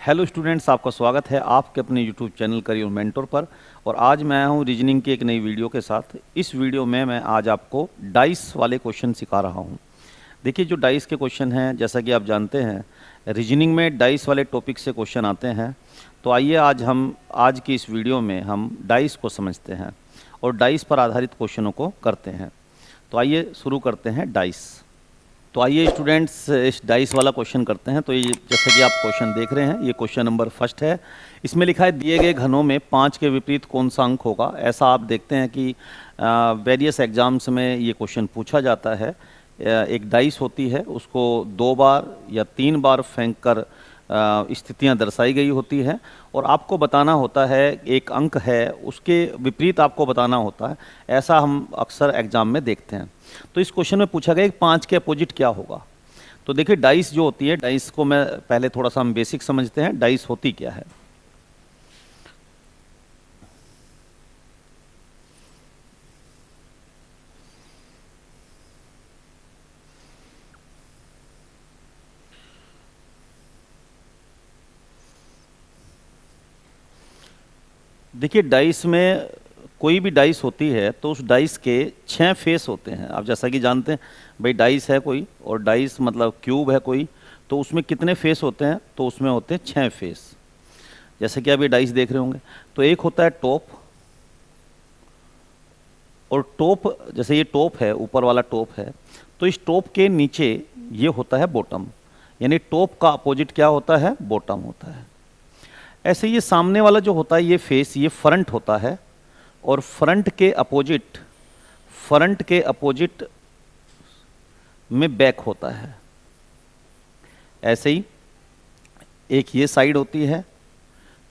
Hello students, आपका स्वागत है आपके अपने यूट्यूब चैनल करियर मेंटोर पर। और आज मैं हूं रीजनिंग की एक नई वीडियो के साथ। इस वीडियो में मैं आज आपको डाइस वाले क्वेश्चन सिखा रहा हूं। देखिए, जो डाइस के क्वेश्चन हैं, जैसा कि आप जानते हैं, रीजनिंग में डाइस वाले टॉपिक से क्वेश्चन आते हैं। तो आइए आज की इस वीडियो में हम डाइस को समझते हैं और डाइस पर आधारित क्वेश्चनों को करते हैं। तो आइए शुरू करते हैं डाइस। तो आइए स्टूडेंट्स, इस डाइस वाला क्वेश्चन करते हैं। तो ये जैसे कि आप क्वेश्चन देख रहे हैं, ये क्वेश्चन नंबर फर्स्ट है। इसमें लिखा है दिए गए घनों में 5 के विपरीत कौन सा अंक होगा। ऐसा आप देखते हैं कि वेरियस एग्जाम्स में ये क्वेश्चन पूछा जाता है। एक डाइस होती है, उसको 2 बार या 3 बार फेंक कर स्थितियाँ दर्शाई गई होती है और आपको बताना होता है, एक अंक है उसके विपरीत आपको बताना होता है। ऐसा हम अक्सर एग्जाम में देखते हैं। तो इस क्वेश्चन में पूछा गया कि 5 के अपोजिट क्या होगा। तो देखिए, डाइस जो होती है, डाइस को मैं पहले थोड़ा सा हम बेसिक समझते हैं, डाइस होती क्या है। देखिए, डाइस में कोई भी डाइस होती है तो उस डाइस के 6 फेस होते हैं। आप जैसा कि जानते हैं भाई, डाइस है कोई और डाइस मतलब क्यूब है कोई, तो उसमें कितने फेस होते हैं, तो उसमें होते हैं 6 फेस। जैसे कि आप ये डाइस देख रहे होंगे, तो एक होता है टॉप, और टॉप जैसे ये टॉप है, ऊपर वाला टॉप है, तो इस टॉप के नीचे ये होता है बॉटम। यानी टॉप का अपोजिट क्या होता है, बॉटम होता है। ऐसे ये सामने वाला जो होता है, ये फेस, ये फ्रंट होता है और फ्रंट के अपोजिट में बैक होता है। ऐसे ही एक ये साइड होती है,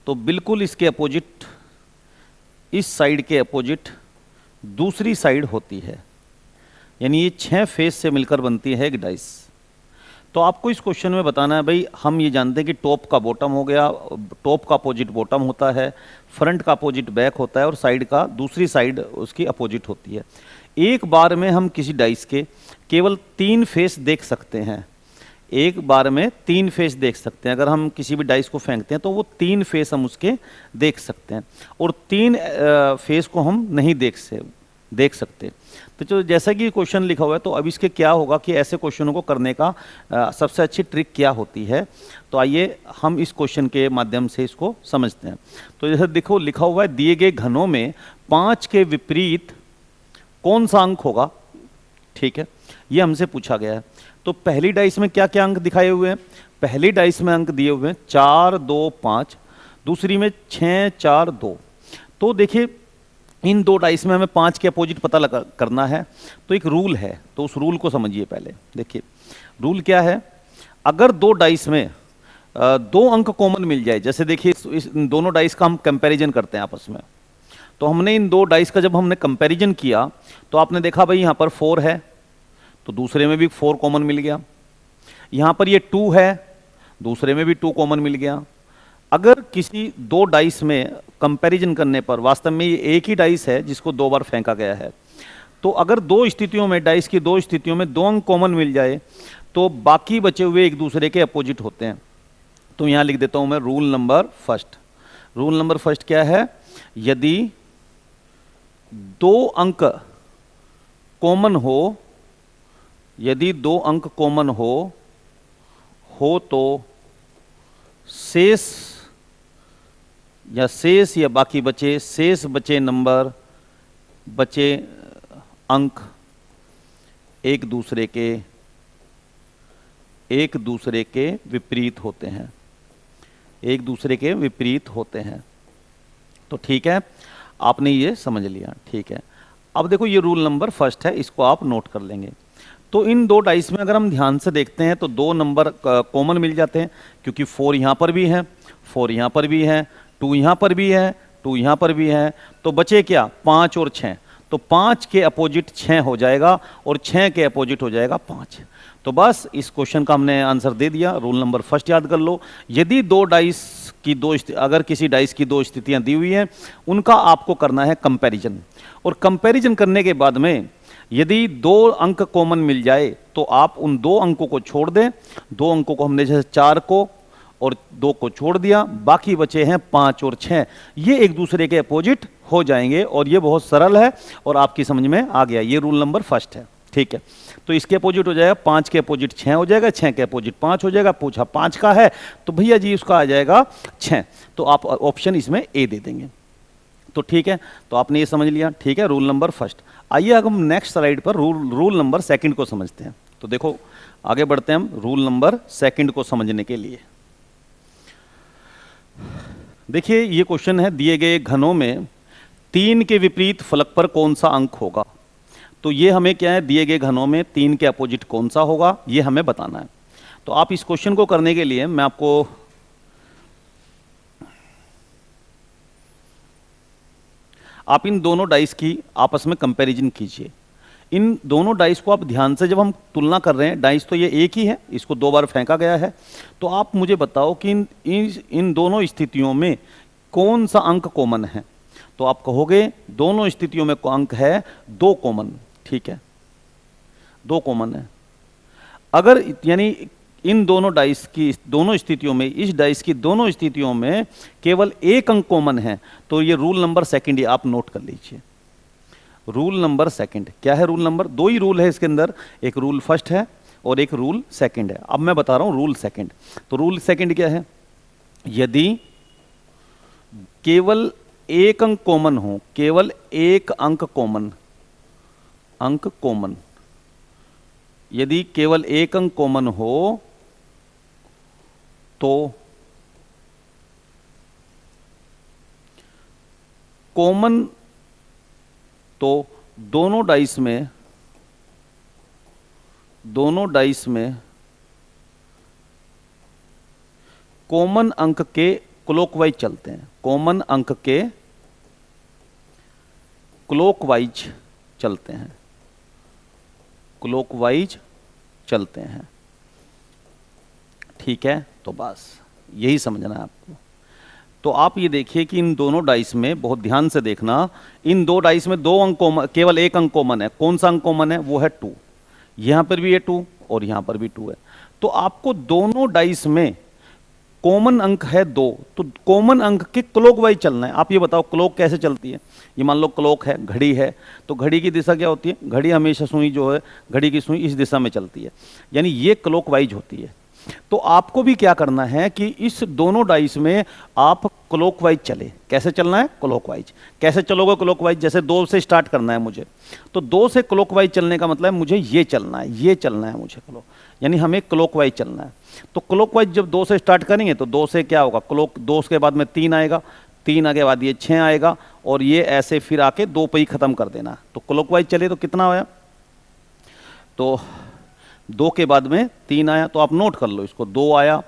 तो बिल्कुल इसके अपोजिट, इस साइड के अपोजिट दूसरी साइड होती है। यानी ये 6 फेस से मिलकर बनती है एक डाइस। तो आपको इस क्वेश्चन में बताना है भाई, हम ये जानते हैं कि टॉप का बॉटम हो गया, टॉप का अपोजिट बॉटम होता है, फ्रंट का अपोजिट बैक होता है और साइड का दूसरी साइड उसकी अपोजिट होती है। एक बार में हम किसी डाइस के केवल 3 फेस देख सकते हैं। एक बार में 3 फेस देख सकते हैं। अगर हम किसी भी डाइस को फेंकते हैं तो वो 3 फेस हम उसके देख सकते हैं और 3 फेस को हम नहीं देख सकते। तो जो जैसा कि क्वेश्चन लिखा हुआ है, तो अब इसके क्या होगा कि ऐसे क्वेश्चनों को करने का सबसे अच्छी ट्रिक क्या होती है। तो आइए हम इस क्वेश्चन के माध्यम से इसको समझते हैं। तो जैसे देखो, लिखा हुआ है दिए गए घनों में 5 के विपरीत कौन सा अंक होगा। ठीक है, ये हमसे पूछा गया है। तो पहली डाइस में क्या क्या अंक दिखाए हुए हैं। पहली डाइस में अंक दिए हुए हैं 4 2 5, दूसरी में 6 4 2। तो देखिए, इन 2 डाइस में हमें 5 के अपोजिट पता करना है। तो एक रूल है, तो उस रूल को समझिए पहले। देखिए, रूल क्या है। अगर 2 डाइस में 2 अंक कॉमन मिल जाए, जैसे देखिए इस दोनों डाइस का हम कंपैरिजन करते हैं आपस में। तो हमने इन 2 डाइस का जब हमने कंपैरिजन किया, तो आपने देखा भाई यहाँ पर 4 है, तो दूसरे में भी 4 कॉमन मिल गया। यहाँ पर ये 2 है, दूसरे में भी 2 कॉमन मिल गया। अगर किसी 2 डाइस में कंपैरिजन करने पर, वास्तव में ये एक ही डाइस है जिसको 2 बार फेंका गया है, तो अगर 2 स्थितियों में, डाइस की 2 स्थितियों में 2 अंक कॉमन मिल जाए, तो बाकी बचे हुए एक दूसरे के अपोजिट होते हैं। तो यहाँ लिख देता हूं मैं rule number first. Rule number first क्या है। यदि 2 अंक कॉमन हो, यदि 2 अंक कॉमन हो तो शेष या बाकी बचे, शेष बचे नंबर, बचे अंक एक दूसरे के विपरीत होते हैं। एक दूसरे के विपरीत होते हैं। तो ठीक है, आपने ये समझ लिया। ठीक है, अब देखो ये रूल नंबर फर्स्ट है, इसको आप नोट कर लेंगे। तो इन 2 डाइस में अगर हम ध्यान से देखते हैं तो 2 नंबर कॉमन मिल जाते हैं, क्योंकि 4 यहाँ पर भी है, 4 यहाँ पर भी है, 2 यहाँ पर भी है, 2 यहाँ पर भी है। तो बचे क्या, 5 और 6। तो 5 के अपोजिट 6 हो जाएगा और 6 के अपोजिट हो जाएगा 5। तो बस इस क्वेश्चन का हमने आंसर दे दिया। रूल नंबर फर्स्ट याद कर लो। यदि 2 डाइस की अगर किसी डाइस की 2 स्थितियां दी हुई हैं, उनका आपको करना है कंपैरिजन। और कंपैरिजन करने के बाद में यदि 2 अंक कॉमन मिल जाए तो आप उन 2 अंकों को छोड़ दें। 2 अंकों को हमने जैसे 4 को और 2 को छोड़ दिया, बाकी बचे हैं 5 और 6। ये एक दूसरे के अपोजिट हो जाएंगे और ये बहुत सरल है और आपकी समझ में आ गया। ये रूल नंबर फर्स्ट है, ठीक है। तो इसके अपोजिट हो जाएगा 5 के अपोजिट 6 हो जाएगा, 6 के अपोजिट 5 हो जाएगा। पूछा 5 का है तो भैया जी उसका आ जाएगा 6, तो आप ऑप्शन इसमें ए दे देंगे। तो ठीक है, तो आपने ये समझ लिया, ठीक है, रूल नंबर फर्स्ट। आइए अब हम नेक्स्ट स्लाइड पर रूल नंबर सेकंड को समझते हैं। तो देखो आगे बढ़ते हैं हम रूल नंबर सेकंड को समझने के लिए। देखिए ये क्वेश्चन है, दिए गए घनों में 3 के विपरीत फलक पर कौन सा अंक होगा। तो ये हमें क्या है, दिए गए घनों में 3 के अपोजिट कौन सा होगा ये हमें बताना है। तो आप इस क्वेश्चन को करने के लिए मैं आपको आप इन दोनों डाइस की आपस में कंपैरिजन कीजिए। इन दोनों डाइस को आप ध्यान से, जब हम तुलना कर रहे हैं, डाइस तो ये एक ही है, इसको 2 बार फेंका गया है, तो आप मुझे बताओ कि इन दोनों स्थितियों में कौन सा अंक कॉमन है। तो आप कहोगे दोनों स्थितियों में अंक है 2 कॉमन, ठीक है, 2 कॉमन है। अगर यानी इन दोनों डाइस की दोनों स्थितियों में, इस डाइस की दोनों स्थितियों में केवल 1 अंक कॉमन है, तो ये रूल नंबर सेकंड ही आप नोट कर लीजिए। रूल नंबर सेकंड क्या है? रूल नंबर 2 ही रूल है इसके अंदर, एक रूल फर्स्ट है और एक रूल सेकंड है। अब मैं बता रहा हूं रूल सेकंड। तो रूल सेकंड क्या है? यदि केवल 1 अंक कॉमन हो, केवल 1 अंक कॉमन, यदि केवल 1 अंक कॉमन हो तो कॉमन, तो दोनों डाइस में कॉमन अंक के क्लॉकवाइज चलते हैं, कॉमन अंक के क्लॉकवाइज चलते हैं, क्लॉकवाइज चलते हैं, ठीक है। तो बस यही समझना है आपको। तो आप ये देखिए कि इन दोनों डाइस में, बहुत ध्यान से देखना, इन 2 डाइस में 2 अंक कॉमन, केवल 1 अंक कॉमन है। कौन सा अंक कॉमन है? वो है 2। यहां पर भी है 2 और यहां पर भी 2 है। तो आपको दोनों डाइस में कॉमन अंक है 2, तो कॉमन अंक के क्लॉकवाइज चलना है। आप ये बताओ क्लॉक कैसे चलती है? ये मान लो क्लॉक है, घड़ी है, तो घड़ी की दिशा क्या होती है? घड़ी हमेशा सुई जो है, घड़ी की सुई इस दिशा में चलती है, यानी ये क्लॉकवाइज होती है। तो आपको भी क्या करना है कि इस दोनों डाइस में आप क्लॉकवाइज चले। कैसे चलना है? क्लॉकवाइज। कैसे चलोगे क्लॉकवाइज? जैसे 2 से स्टार्ट करना है मुझे, तो 2 से क्लॉकवाइज चलने का मतलब मुझे ये चलना है, ये चलना है मुझे क्लॉक, यानी हमें क्लॉकवाइज चलना है। तो क्लॉकवाइज जब 2 से स्टार्ट करेंगे तो 2 से क्या होगा? क्लॉक 2 के बाद में 3 आएगा, 3 आगे बाद ये 6 आएगा और ये ऐसे फिर आके 2 पे ही खत्म कर देना। तो क्लॉकवाइज चले तो कितना आया? तो 2 के बाद में 3 आया, तो आप नोट कर लो इसको। 2 आया,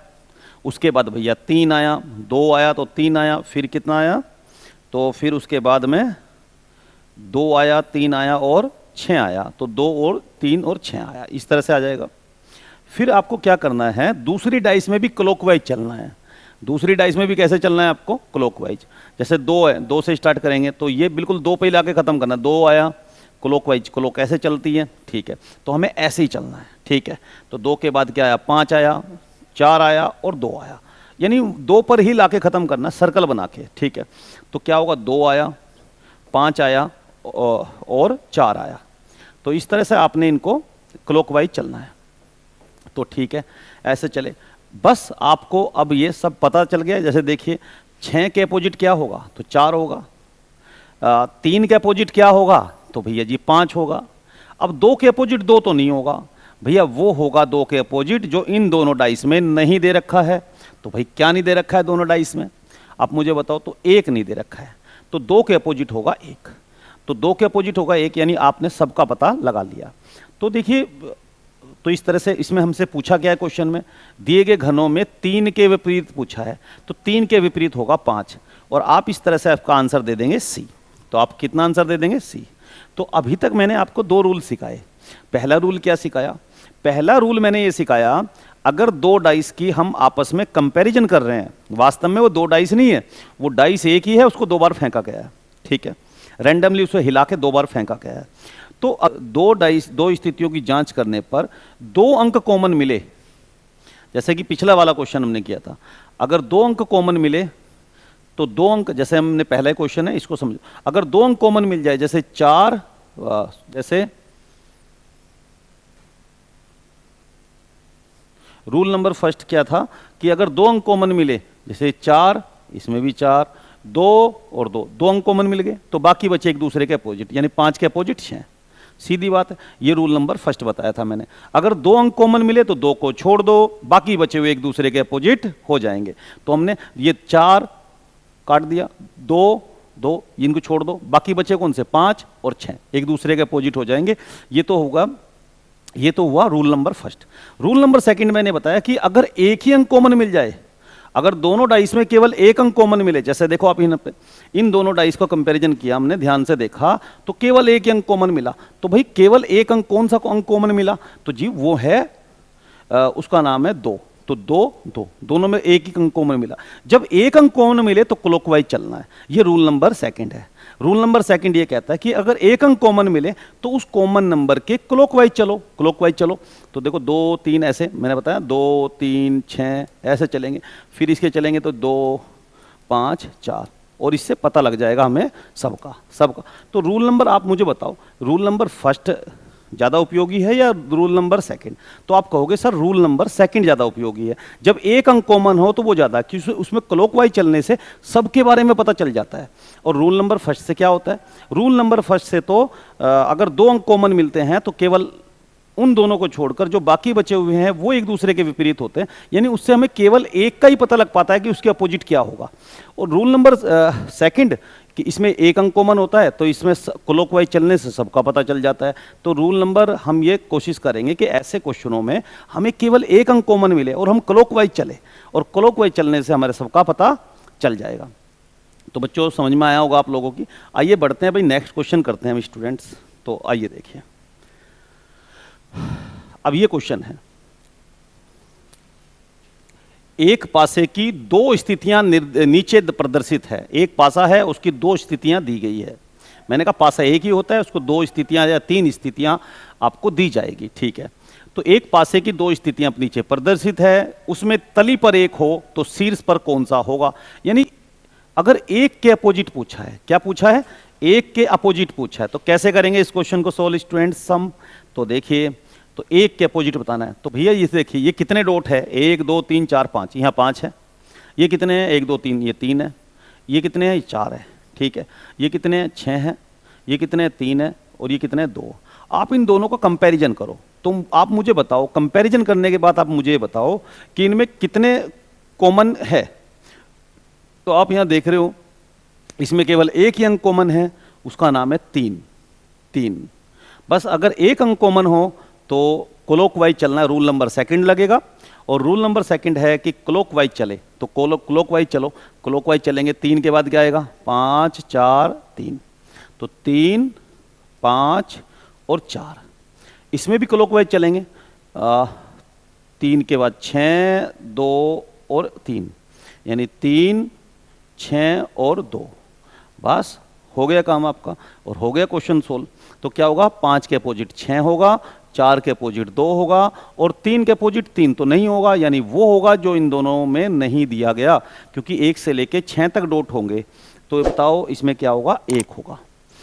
उसके बाद भैया 3 आया, 2 आया तो 3 आया, फिर कितना आया? तो फिर उसके बाद में 2 आया, 3 आया और 6 आया, तो 2 और 3 और 6 आया। इस तरह से आ जाएगा। फिर आपको क्या करना है? दूसरी डाइस में भी क्लॉकवाइज चलना है। दूसरी डाइस में भी कैसे चलना है आपको? क्लॉकवाइज। जैसे 2 है, 2 से स्टार्ट करेंगे तो ये बिल्कुल 2 पे ही लाके खत्म करना। 2 आया, क्लॉकवाइज, क्लॉक ऐसे चलती है, ठीक है, तो हमें ऐसे ही चलना है, ठीक है। तो 2 के बाद क्या आया? 5 आया, 4 आया और 2 आया, यानी 2 पर ही लाके खत्म करना, सर्कल बना के, ठीक है। तो क्या होगा? 2 आया, 5 आया और 4 आया। तो इस तरह से आपने इनको क्लॉकवाइज चलना है। तो ठीक है, ऐसे चले। बस आपको अब ये सब पता चल गया। जैसे देखिए 6 के अपोजिट क्या होगा? तो 4 होगा। 3 के अपोजिट क्या होगा? तो भैया जी 5 होगा। अब 2 के अपोजिट 2 तो नहीं होगा भैया, वो होगा 2 के अपोजिट जो इन दोनों डाइस में नहीं दे रखा है। तो भाई क्या नहीं दे रखा है दोनों डाइस में? आप मुझे बताओ। तो 1 नहीं दे रखा है, तो 2 के अपोजिट होगा 1। तो 2 के अपोजिट होगा 1, यानी आपने सबका पता लगा लिया। तो देखिए, तो इस तरह से इसमें हमसे पूछा गया है क्वेश्चन में, दिए गए घनों में 3 के विपरीत पूछा है, तो 3 के विपरीत होगा 5, और आप इस तरह से आपका आंसर दे देंगे सी। तो आप कितना आंसर दे देंगे? सी। तो अभी तक मैंने आपको 2 रूल सिखाए। पहला रूल क्या सिखाया? पहला रूल मैंने ये सिखाया, अगर 2 डाइस की हम आपस में कंपैरिजन कर रहे हैं, वास्तव में वो 2 डाइस नहीं है, वो डाइस एक ही है, उसको 2 बार फेंका गया है, ठीक है, रैंडमली उसे हिला के 2 बार फेंका गया है। तो 2 डाइस, 2 स्थितियों की जांच करने पर 2 अंक कॉमन मिले, जैसे कि पिछला वाला क्वेश्चन हमने किया था, अगर 2 अंक कॉमन मिले तो 2 अंक, जैसे हमने पहला क्वेश्चन है इसको समझो, अगर 2 अंक कॉमन मिल जाए, जैसे 4, जैसे रूल नंबर फर्स्ट क्या था कि अगर 2 अंक कॉमन मिले, जैसे 4, इसमें भी 4, 2 और 2 अंक कॉमन मिल गए तो बाकी बचे एक दूसरे के अपोजिट, यानी 5 के अपोजिट 6। सीधी बात है, ये रूल नंबर फर्स्ट बताया था मैंने। अगर 2 अंक कॉमन मिले तो 2 को छोड़ दो, बाकी बचे हुए एक दूसरे के अपोजिट हो जाएंगे। तो हमने ये 4 काट दिया, 2 2 इनको छोड़ दो, बाकी बचे कौन से, 5 और 6 एक दूसरे के अपोजिट हो जाएंगे। ये तो हुआ rule number first. Rule number second मैंने बताया कि अगर एक ही अंक कॉमन मिल जाए, अगर दोनों डाइस में केवल एक अंक कॉमन मिले, जैसे देखो आप इन दोनों डाइस को कंपैरिजन किया हमने, ध्यान से देखा तो केवल एक ही अंक कॉमन मिला, तो भाई केवल एक अंक, कौन सा अंक कॉमन मिला, तो जी वो है उसका नाम है 2। तो 2 2 दोनों में एक ही अंक कॉमन मिला। जब एक अंक कॉमन मिले तो क्लॉकवाइज चलना है, ये रूल नंबर सेकंड है। रूल नंबर सेकंड ये कहता है कि अगर एक अंक कॉमन मिले तो उस कॉमन नंबर के क्लॉकवाइज चलो, क्लॉकवाइज चलो। तो देखो 2 3 ऐसे मैंने बताया, 2 3 6 ऐसे चलेंगे, फिर इसके चलेंगे तो 2 5 4, और इससे पता लग जाएगा हमें सबका। तो रूल नंबर आप मुझे बताओ, रूल नंबर फर्स्ट ज़्यादा उपयोगी है या रूल नंबर सेकंड? तो आप कहोगे सर रूल नंबर सेकंड ज़्यादा उपयोगी है। जब एक अंक कॉमन हो तो वो ज़्यादा, क्योंकि उसमें क्लॉकवाइज चलने से सबके बारे में पता चल जाता है। और रूल नंबर फर्स्ट से क्या होता है, रूल नंबर फर्स्ट से तो अगर 2 अंक कॉमन मिलते हैं तो केवल उन दोनों को छोड़कर जो बाकी बचे हुए हैं वो एक दूसरे के विपरीत होते हैं, यानी उससे हमें केवल एक का ही पता लग पाता है कि उसके अपोजिट क्या होगा। और रूल नंबर सेकंड कि इसमें एक अंक कॉमन होता है तो इसमें क्लॉकवाइज चलने से सबका पता चल जाता है। तो रूल नंबर हम ये कोशिश करेंगे कि ऐसे क्वेश्चनों में हमें केवल एक अंक कॉमन मिले और हम क्लॉकवाइज चले, और क्लॉकवाइज चलने से हमारे सबका पता चल जाएगा। तो बच्चों समझ में आया होगा आप लोगों की। आइए बढ़ते हैं भाई, नेक्स्ट क्वेश्चन करते हैं हम स्टूडेंट्स। तो आइए देखिए, अब ये क्वेश्चन है, एक पासे की 2 स्थितियां नीचे प्रदर्शित है। एक पासा है, उसकी 2 स्थितियां दी गई है। मैंने कहा पासा एक ही होता है, उसको 2 स्थितियां या 3 स्थितियां आपको दी जाएगी, ठीक है। तो एक पासे की 2 स्थितियां नीचे प्रदर्शित है, उसमें तली पर एक हो तो शीर्ष पर कौन सा होगा। यानी अगर एक के अपोजिट पूछा है, क्या पूछा है, एक के अपोजिट पूछा है, तो कैसे करेंगे इस क्वेश्चन को सोल्व स्टूडेंट? सम। तो देखिए, तो एक के अपोजिट बताना है। तो भैया ये देखिए, ये कितने डॉट है, 1 2 3 4 5, यहाँ 5 है। ये कितने हैं, 1 2 3, ये 3 है। ये कितने हैं, ये 4 है, ठीक है। ये कितने हैं, 6 हैं। ये कितने हैं, 3 है। और ये कितने हैं, 2। आप इन दोनों का कंपैरिजन करो। तो आप मुझे बताओ, कंपैरिजन करने के बाद आप मुझे बताओ कि इनमें कितने कॉमन है। तो आप यहाँ देख रहे हो, इसमें केवल एक ही अंक कॉमन है, उसका नाम है 3। बस अगर एक अंक कॉमन हो तो क्लॉकवाइज चलना है, रूल नंबर सेकंड लगेगा। और रूल नंबर सेकंड है कि क्लॉकवाइज चले, तो क्लॉकवाइज चलो। क्लॉकवाइज चलेंगे, 3 के बाद क्या आएगा, 5 4 3। तो 3 5 और 4। इसमें भी क्लॉकवाइज चलेंगे, 3 के बाद 6 2 और 3, यानी 3 6 और 2। बस हो गया काम आपका और हो गया क्वेश्चन सोल्व। तो क्या होगा, 5 के अपोजिट 6 होगा, 4 के अपोजिट 2 होगा, और 3 के अपोजिट 3 तो नहीं होगा, यानी वो होगा जो इन दोनों में नहीं दिया गया, क्योंकि 1 से लेके 6 तक डॉट होंगे। तो बताओ इसमें क्या होगा, 1 होगा।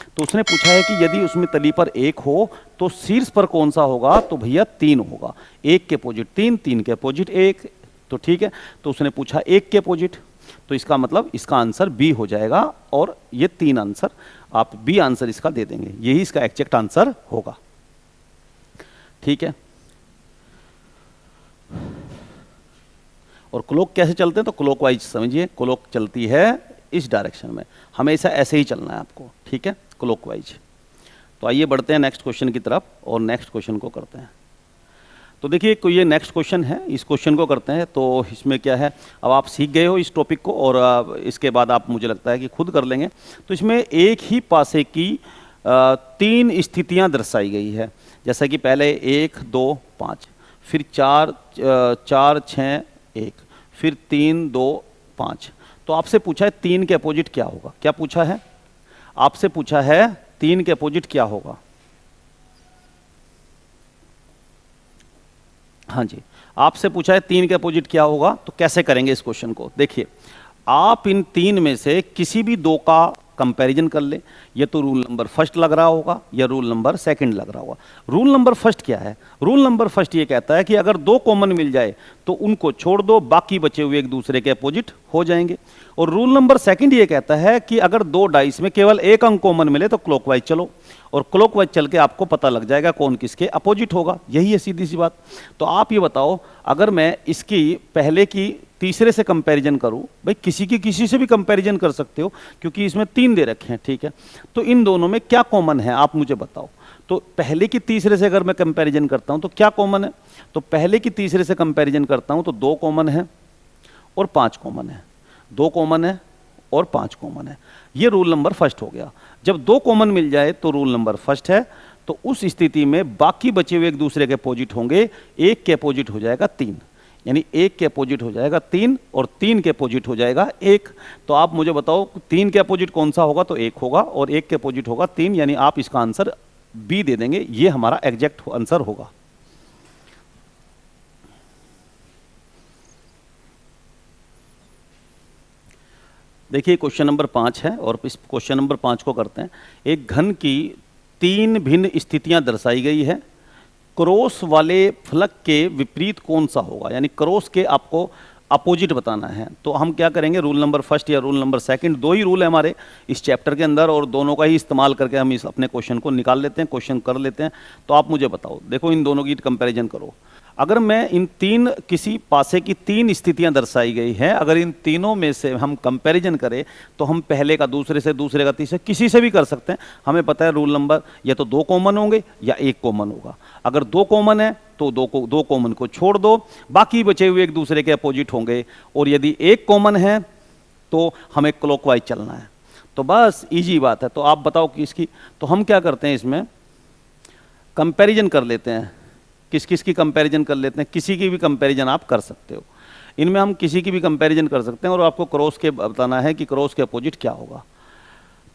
तो उसने पूछा है कि यदि उसमें तली पर 1 हो तो शीर्ष पर कौन सा होगा। तो भैया 3 होगा, 1 के अपोजिट 3, 3 के अपोजिट 1। तो ठीक है, तो उसने पूछा 1 के अपोजिट, तो इसका मतलब इसका आंसर बी हो जाएगा। और ये 3 आंसर आप बी आंसर इसका दे देंगे, यही इसका एग्जैक्ट आंसर होगा, ठीक है। और क्लॉक कैसे चलते हैं, तो क्लॉकवाइज समझिए, क्लॉक चलती है इस डायरेक्शन में, हमेशा ऐसे ही चलना है आपको, ठीक है, क्लॉकवाइज। तो आइए बढ़ते हैं नेक्स्ट क्वेश्चन की तरफ और नेक्स्ट क्वेश्चन को करते हैं। तो देखिए ये नेक्स्ट क्वेश्चन है, इस क्वेश्चन को करते हैं। तो इसमें क्या है, अब आप सीख गए हो इस टॉपिक को और इसके बाद आप मुझे लगता है कि खुद कर लेंगे। तो इसमें एक ही पासे की 3 स्थितियां दर्शाई गई है, जैसा कि पहले 1 2 5, फिर 4 6 1, फिर 3 2 5। तो आपसे पूछा है 3 के अपोजिट क्या होगा। क्या पूछा है, आपसे पूछा है 3 के अपोजिट क्या होगा। हाँ जी, आपसे पूछा है 3 के अपोजिट क्या होगा, तो कैसे करेंगे इस क्वेश्चन को। देखिए, आप इन 3 में से किसी भी 2 का कंपैरिजन कर ले, ये तो रूल नंबर फर्स्ट लग रहा होगा या रूल नंबर सेकंड लग रहा होगा। रूल नंबर फर्स्ट क्या है? रूल नंबर फर्स्ट ये कहता है कि अगर 2 कॉमन मिल जाए तो उनको छोड़ दो, बाकी बचे हुए एक दूसरे के अपोजिट हो जाएंगे। और रूल नंबर सेकंड ये कहता है कि अगर 2 डाइस में केवल एक अंक कॉमन मिले तो क्लॉकवाइज चलो, और क्लॉकवाइज चल के आपको पता लग जाएगा कौन किसके अपोजिट होगा। यही है सीधी सी बात। तो आप ये बताओ, अगर मैं इसकी पहले की तीसरे से कंपैरिजन करूं, भाई किसी की किसी से भी कंपैरिजन कर सकते हो क्योंकि इसमें 3 दे रखे हैं, ठीक है। तो इन दोनों में क्या कॉमन है आप मुझे बताओ। तो पहले की तीसरे से अगर मैं कंपैरिजन करता हूं तो क्या कॉमन है? तो पहले की तीसरे से कंपैरिजन करता हूं तो 2 कॉमन है और 5 कॉमन है। 2 कॉमन है और 5 कॉमन है। ये रूल नंबर फर्स्ट हो गया। जब 2 कॉमन मिल जाए तो रूल नंबर फर्स्ट है, तो उस स्थिति में बाकी बचे हुए एक दूसरे के अपोजिट होंगे। एक के अपोजिट हो जाएगा 3, यानी 1 के अपोजिट हो जाएगा 3 और 3 के अपोजिट हो जाएगा 1। तो आप मुझे बताओ 3 के अपोजिट कौन सा होगा? तो 1 होगा, और 1 के अपोजिट होगा 3, यानी आप इसका आंसर बी दे देंगे। ये हमारा एग्जैक्ट आंसर होगा। देखिए, क्वेश्चन नंबर 5 है और इस क्वेश्चन नंबर 5 को करते हैं। एक घन की 3 भिन्न स्थितियां दर्शाई गई है। क्रॉस वाले फलक के विपरीत कौन सा होगा, यानी क्रॉस के आपको अपोजिट बताना है। तो हम क्या करेंगे, रूल नंबर फर्स्ट या रूल नंबर सेकंड, 2 ही रूल है हमारे इस चैप्टर के अंदर, और दोनों का ही इस्तेमाल करके हम इस अपने क्वेश्चन को निकाल लेते हैं, क्वेश्चन कर लेते हैं। तो आप मुझे बताओ, देखो इन दोनों की कंपैरिजन करो। अगर मैं इन 3 किसी पासे की 3 स्थितियां दर्शाई गई हैं, अगर इन तीनों में से हम कंपैरिजन करें तो हम पहले का दूसरे से, दूसरे का तीसरे, किसी से भी कर सकते हैं। हमें पता है रूल नंबर, या तो 2 कॉमन होंगे या 1 कॉमन होगा। अगर 2 कॉमन है तो 2 कॉमन को छोड़ दो, बाकी बचे हुए एक दूसरे के अपोजिट होंगे। और यदि 1 कॉमन है तो हमें क्लॉकवाइज चलना है। तो बस इजी बात है। तो आप बताओ किसकी, तो हम क्या करते हैं, इसमें कंपैरिजन कर लेते हैं। किस किस की कंपैरिजन कर लेते हैं? किसी की भी कंपैरिजन आप कर सकते हो, इनमें हम किसी की भी कंपैरिजन कर सकते हैं। और आपको क्रॉस के बताना है कि क्रॉस के अपोजिट क्या होगा।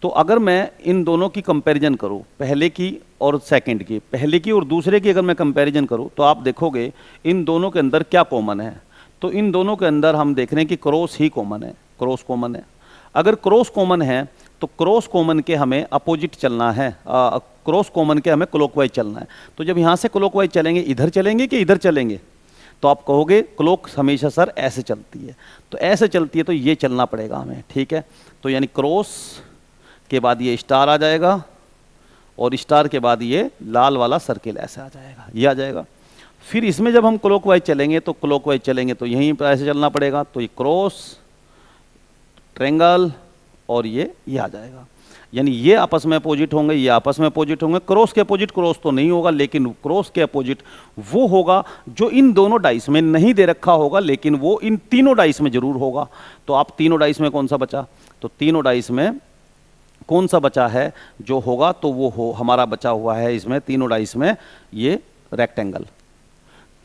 तो अगर मैं इन दोनों की कंपैरिजन करूं, पहले की और सेकंड की, पहले की और दूसरे की अगर मैं कंपैरिजन करूं, तो आप देखोगे इन दोनों के अंदर क्या कॉमन है। तो इन दोनों के अंदर हम देख रहे हैं कि क्रॉस ही कॉमन है, क्रॉस कॉमन है। अगर क्रॉस कॉमन है तो क्रॉस कॉमन के हमें अपोजिट चलना है, क्रॉस कॉमन के हमें क्लॉकवाइज चलना है। तो जब यहाँ से क्लॉकवाइज चलेंगे, इधर चलेंगे कि इधर चलेंगे? तो आप कहोगे क्लॉक हमेशा सर ऐसे चलती है। तो ऐसे चलती है तो ये चलना पड़ेगा हमें, ठीक है। तो यानी क्रॉस के बाद ये स्टार आ जाएगा, और स्टार के बाद ये लाल वाला सर्किल ऐसे आ जाएगा, ये आ जाएगा। फिर इसमें जब हम क्लॉकवाइज चलेंगे तो क्लॉकवाइज चलेंगे तो यहीं पर ऐसे चलना पड़ेगा। तो ये क्रॉस, ट्रायंगल, और ये आ जाएगा। यानी ये आपस में अपोजिट होंगे, ये आपस में अपोजिट होंगे। क्रॉस के अपोजिट क्रॉस तो नहीं होगा, लेकिन क्रॉस के अपोजिट वो होगा जो इन दोनों डाइस में नहीं दे रखा होगा, लेकिन वो इन तीनों डाइस में जरूर होगा। तो आप तीनों डाइस में कौन सा बचा? तो तीनों डाइस में कौन सा बचा है जो होगा? तो वो हो हमारा बचा हुआ है इसमें तीनों डाइस में ये रेक्टेंगल,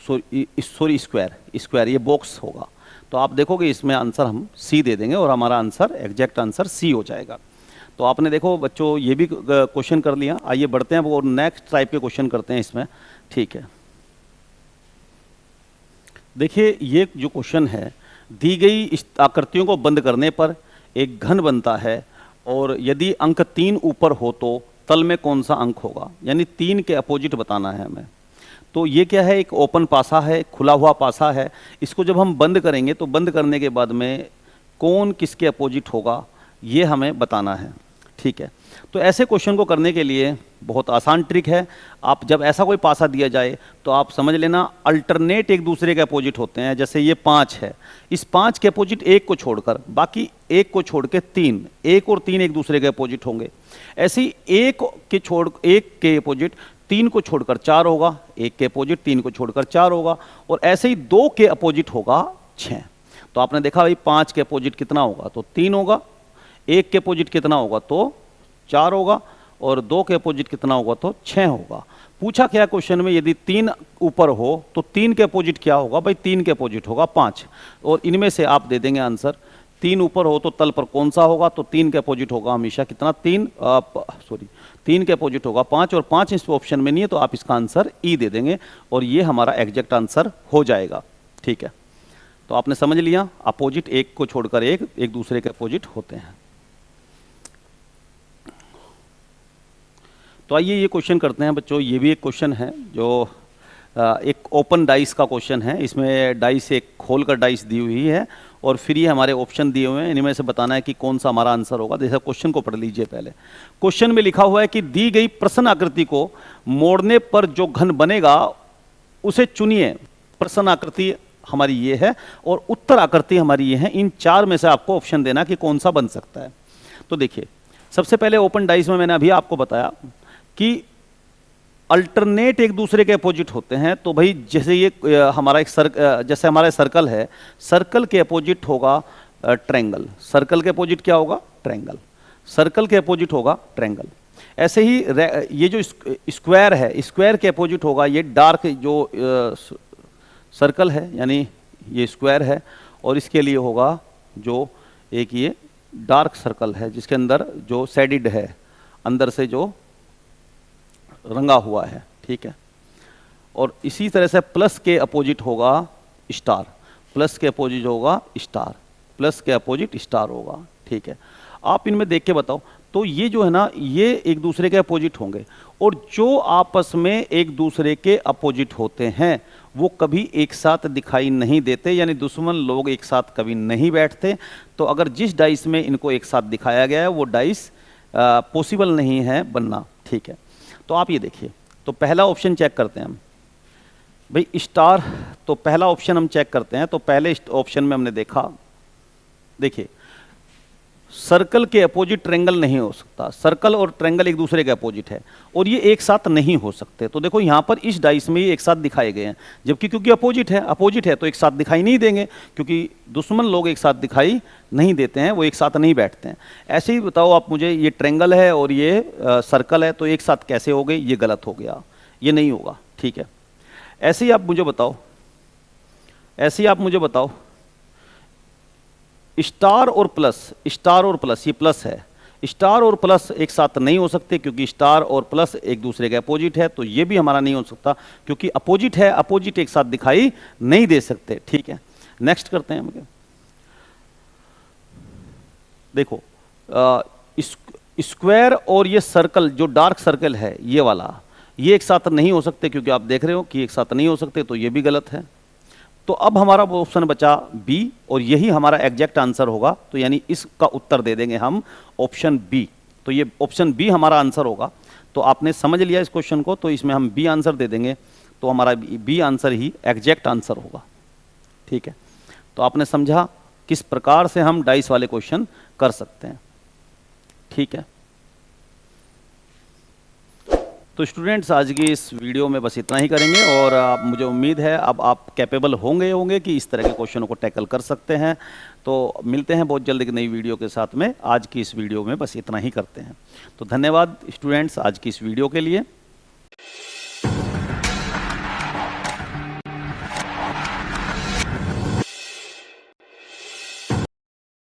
सॉरी स्क्वायर, ये बॉक्स होगा। तो आप देखोगे इसमें आंसर हम सी दे देंगे और हमारा आंसर एग्जैक्ट आंसर सी हो जाएगा। तो आपने देखो बच्चों ये भी क्वेश्चन कर लिया। आइए बढ़ते हैं और नेक्स्ट टाइप के क्वेश्चन करते हैं इसमें, ठीक है। देखिए ये जो क्वेश्चन है, दी गई इस आकृतियों को बंद करने पर एक घन बनता है, और यदि अंक 3 ऊपर हो तो तल में कौन सा अंक होगा, यानी 3 के अपोजिट बताना है हमें। तो ये क्या है, एक ओपन पासा है, खुला हुआ पासा है। इसको जब हम बंद करेंगे तो बंद करने के बाद में कौन किसके अपोजिट होगा ये हमें बताना है, ठीक है। तो ऐसे क्वेश्चन को करने के लिए बहुत आसान ट्रिक है। आप जब ऐसा कोई पासा दिया जाए तो आप समझ लेना अल्टरनेट एक दूसरे के अपोजिट होते हैं। जैसे ये 5 है, इस 5 के अपोजिट 1 को छोड़कर, बाकी 1 को छोड़ के 3, 1 और 3 एक दूसरे के अपोजिट होंगे। ऐसे ही 1 के अपोजिट 3 को छोड़कर 4 होगा, 1 के अपोजिट 3 को छोड़कर 4 होगा, और ऐसे ही 2 के अपोजिट होगा 6। तो आपने देखा भाई 5 के अपोजिट कितना होगा, तो 3 होगा। 1 के अपोजिट कितना होगा, तो 4 होगा, और 2 के अपोजिट कितना होगा, तो 6 होगा। पूछा क्या क्वेश्चन में, यदि 3 ऊपर हो तो 3 के अपोजिट क्या होगा? भाई 3 के अपोजिट होगा 5, और इनमें से आप दे देंगे आंसर। 3 ऊपर हो तो तल पर कौन सा होगा? तो 3 के अपोजिट होगा हमेशा कितना, 3 के अपोजिट होगा 5, और 5 इस ऑप्शन में नहीं है तो आप इसका आंसर ई दे देंगे, और ये हमारा एग्जैक्ट आंसर हो जाएगा। ठीक है, तो आपने समझ लिया, अपोजिट एक को छोड़कर एक दूसरे के अपोजिट होते हैं। तो आइए ये क्वेश्चन करते हैं बच्चों। ये भी एक क्वेश्चन है जो एक ओपन डाइस का क्वेश्चन है। इसमें डाइस एक खोल कर डाइस दी हुई है और फिर ये हमारे ऑप्शन दिए हुए हैं, इनमें से बताना है कि कौन सा हमारा आंसर होगा। जैसे क्वेश्चन को पढ़ लीजिए पहले। क्वेश्चन में लिखा हुआ है कि दी गई प्रश्न आकृति को मोड़ने पर जो घन बनेगा उसे चुनिए। प्रश्न आकृति हमारी ये है और उत्तर आकृति हमारी ये है। इन चार में से आपको ऑप्शन देना कि कौन सा बन सकता है। तो देखिए, सबसे पहले ओपन डाइस में मैंने अभी आपको बताया कि अल्टरनेट एक दूसरे के अपोजिट होते हैं। तो भाई जैसे ये हमारा जैसे हमारा सर्कल है, सर्कल के अपोजिट होगा ट्रायंगल। सर्कल के अपोजिट क्या होगा? ट्रायंगल। सर्कल के अपोजिट होगा ट्रायंगल। ऐसे ही ये जो स्क्वायर है, स्क्वायर के अपोजिट होगा ये डार्क जो सर्कल है, यानी ये स्क्वायर है, और इसके लिए होगा जो एक ये डार्क सर्कल है जिसके अंदर जो शेडिड है, अंदर से जो रंगा हुआ है। ठीक है, और इसी तरह से प्लस के अपोजिट होगा स्टार। प्लस के अपोजिट होगा स्टार, प्लस के अपोजिट स्टार होगा। ठीक है, आप इनमें देख के बताओ। तो ये जो है ना, ये एक दूसरे के अपोजिट होंगे, और जो आपस में एक दूसरे के अपोजिट होते हैं वो कभी एक साथ दिखाई नहीं देते, यानी दुश्मन लोग एक साथ कभी नहीं बैठते। तो अगर जिस डाइस में इनको एक साथ दिखाया गया है वो डाइस पॉसिबल नहीं है बनना। ठीक है, तो आप ये देखिए, तो पहला ऑप्शन चेक करते हैं हम भाई, स्टार। तो पहला ऑप्शन हम चेक करते हैं। तो पहले ऑप्शन में हमने देखा, देखिए सर्कल के अपोजिट ट्रायंगल नहीं हो सकता। सर्कल और ट्रायंगल एक दूसरे के अपोजिट है और ये एक साथ नहीं हो सकते। तो देखो यहाँ पर इस डाइस में ये एक साथ दिखाए गए हैं, जबकि क्योंकि अपोजिट है तो एक साथ दिखाई नहीं देंगे, क्योंकि दुश्मन लोग एक साथ दिखाई नहीं देते हैं, वो एक साथ नहीं बैठते हैं। ऐसे ही बताओ आप मुझे, ये ट्रायंगल है और ये सर्कल है, तो एक साथ कैसे हो गए? ये गलत हो गया, ये नहीं होगा। ठीक है, ऐसे ही आप मुझे बताओ, स्टार और प्लस, ये प्लस है, स्टार और प्लस एक साथ नहीं हो सकते क्योंकि स्टार और प्लस एक दूसरे के अपोजिट है। तो ये भी हमारा नहीं हो सकता क्योंकि अपोजिट है, अपोजिट एक साथ दिखाई नहीं दे सकते। ठीक है, नेक्स्ट करते हैं हम। देखो स्क्वायर और ये सर्कल जो डार्क सर्कल है ये वाला, ये एक साथ नहीं हो सकते क्योंकि आप देख रहे हो कि एक साथ नहीं हो सकते, तो ये भी गलत है। तो अब हमारा ऑप्शन बचा बी, और यही हमारा एग्जैक्ट आंसर होगा। तो यानी इसका उत्तर दे देंगे हम ऑप्शन बी। तो ये ऑप्शन बी हमारा आंसर होगा। तो आपने समझ लिया इस क्वेश्चन को, तो इसमें हम बी आंसर दे देंगे। तो हमारा बी आंसर ही एग्जैक्ट आंसर होगा। ठीक है, तो आपने समझा किस प्रकार से हम डाइस वाले क्वेश्चन कर सकते हैं। ठीक है, तो स्टूडेंट्स आज की इस वीडियो में बस इतना ही करेंगे, और मुझे उम्मीद है अब आप कैपेबल होंगे कि इस तरह के क्वेश्चनों को टैकल कर सकते हैं। तो मिलते हैं बहुत जल्द एक नई वीडियो के साथ में। आज की इस वीडियो में बस इतना ही करते हैं। तो धन्यवाद स्टूडेंट्स आज की इस वीडियो के लिए।